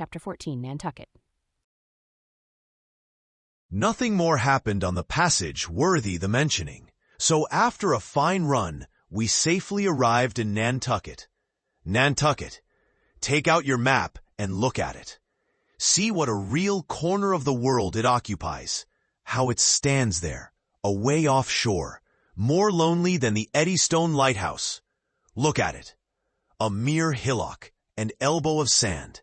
Chapter 14, Nantucket. Nothing more happened on the passage worthy the mentioning, so after a fine run, we safely arrived in Nantucket. Nantucket. Take out your map and look at it. See what a real corner of the world it occupies, how it stands there, away offshore, more lonely than the Eddystone Lighthouse. Look at it. A mere hillock, an elbow of sand.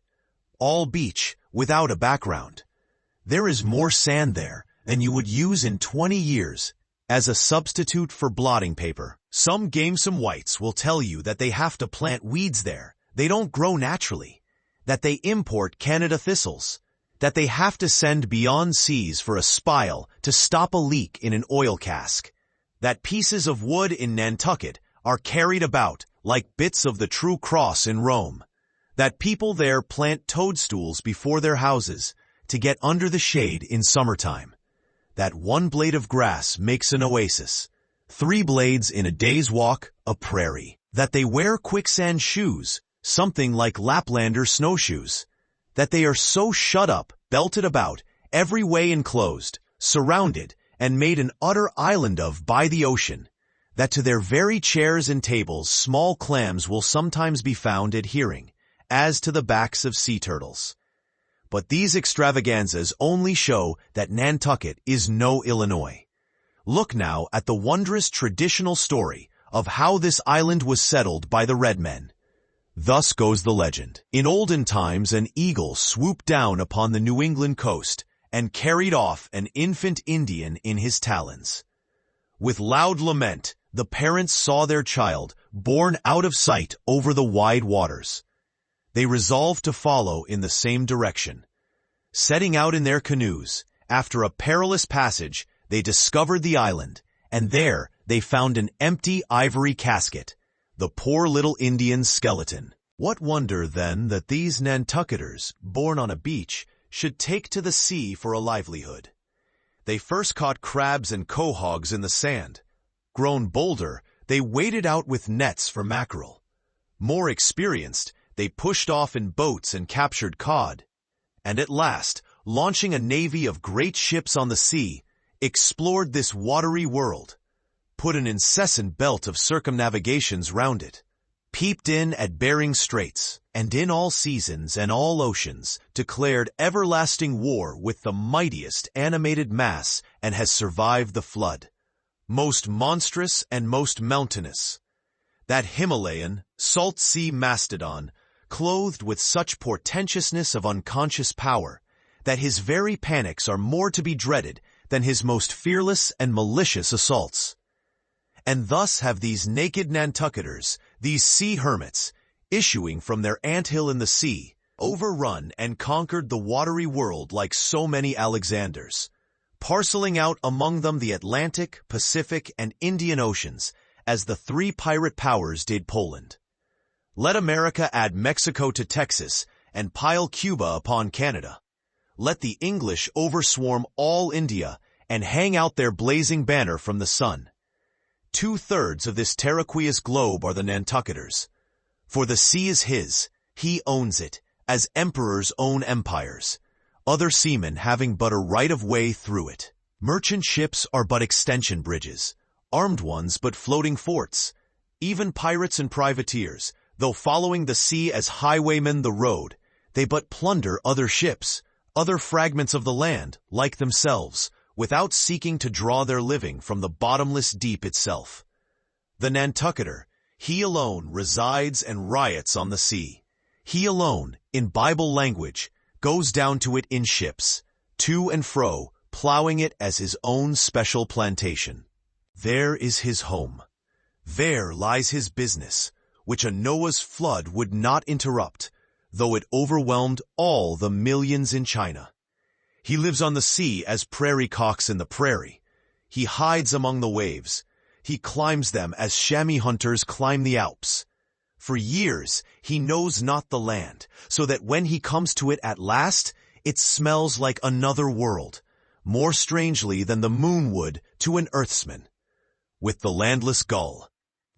All beach, without a background. There is more sand there than you would use in 20 years as a substitute for blotting paper. Some gamesome whites will tell you that they have to plant weeds there. They don't grow naturally. That they import Canada thistles. That they have to send beyond seas for a spile to stop a leak in an oil cask. That pieces of wood in Nantucket are carried about like bits of the true cross in Rome. That people there plant toadstools before their houses to get under the shade in summertime. That one blade of grass makes an oasis. 3 blades in a day's walk, a prairie. That they wear quicksand shoes, something like Laplander snowshoes. That they are so shut up, belted about, every way enclosed, surrounded, and made an utter island of by the ocean. That to their very chairs and tables small clams will sometimes be found adhering, as to the backs of sea turtles. But these extravaganzas only show that Nantucket is no Illinois. Look now at the wondrous traditional story of how this island was settled by the red men. Thus goes the legend. In olden times an eagle swooped down upon the New England coast and carried off an infant Indian in his talons. With loud lament, the parents saw their child borne out of sight over the wide waters. They resolved to follow in the same direction. Setting out in their canoes, after a perilous passage, they discovered the island, and there they found an empty ivory casket, the poor little Indian's skeleton. What wonder, then, that these Nantucketers, born on a beach, should take to the sea for a livelihood. They first caught crabs and quahogs in the sand. Grown bolder, they waded out with nets for mackerel. More experienced, they pushed off in boats and captured cod. And at last, launching a navy of great ships on the sea, explored this watery world, put an incessant belt of circumnavigations round it, peeped in at Bering Straits, and in all seasons and all oceans declared everlasting war with the mightiest animated mass, and has survived the flood. Most monstrous and most mountainous. That Himalayan, salt sea mastodon, clothed with such portentousness of unconscious power, that his very panics are more to be dreaded than his most fearless and malicious assaults. And thus have these naked Nantucketers, these sea hermits, issuing from their anthill in the sea, overrun and conquered the watery world like so many Alexanders, parceling out among them the Atlantic, Pacific, and Indian Oceans, as the 3 pirate powers did Poland. Let America add Mexico to Texas, and pile Cuba upon Canada. Let the English overswarm all India, and hang out their blazing banner from the sun. 2/3 of this terraqueous globe are the Nantucketers. For the sea is his, he owns it, as emperors own empires, other seamen having but a right of way through it. Merchant ships are but extension bridges, armed ones but floating forts. Even pirates and privateers, though following the sea as highwaymen the road, they but plunder other ships, other fragments of the land, like themselves, without seeking to draw their living from the bottomless deep itself. The Nantucketer, he alone resides and riots on the sea. He alone, in Bible language, goes down to it in ships, to and fro, plowing it as his own special plantation. There is his home. There lies his business, which a Noah's flood would not interrupt, though it overwhelmed all the millions in China. He lives on the sea as prairie cocks in the prairie. He hides among the waves. He climbs them as chamois hunters climb the Alps. For years he knows not the land, so that when he comes to it at last, it smells like another world, more strangely than the moon would to an earthsman. With the landless gull,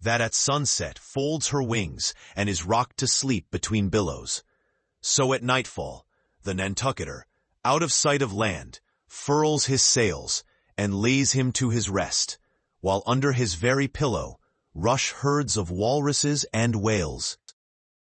that at sunset folds her wings and is rocked to sleep between billows, so at nightfall, the Nantucketer, out of sight of land, furls his sails, and lays him to his rest, while under his very pillow rush herds of walruses and whales.